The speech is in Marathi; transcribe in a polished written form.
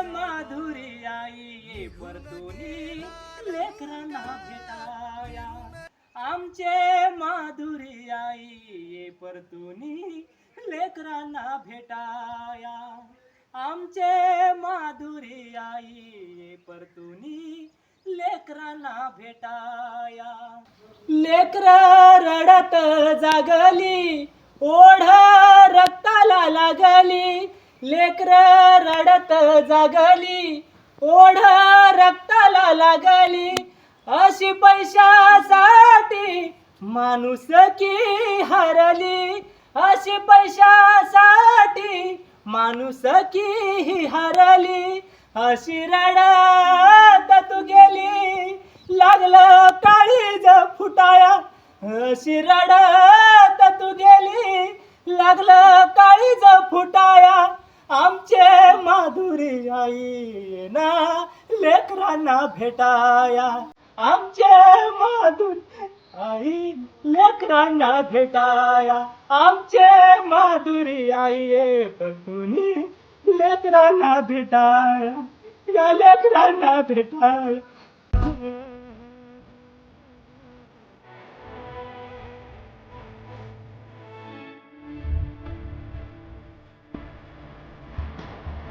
माधुरी आई ये परतुनी लेकरांना भेटाया. आमचे माधुरी आई ये परतुनी लेकरांना भेटाया. आमचे माधुरी आई ये परतुनी लेकरांना भेटाया. लेकर रडत जागली ओढ रक्ताला लागली. लेकर रडत जागली ओढ रक्ताला लागली. अशी पैशासाठी माणुसकी हरली. अशी पैशासाठी माणुसकी हरली. अशी रडत तू गेली लागलं काळीज फुटाया. अशी रडत तू गेली लागलं काळीज फुटाया. आमचे माधुरी आई ना लेकरांना भेटाया. आमचे माधुरी आई लेकरांना भेटाया. आमचे माधुरी आई ये परतुनी लेकरांना भेटाया. या लेकरांना भेटाया.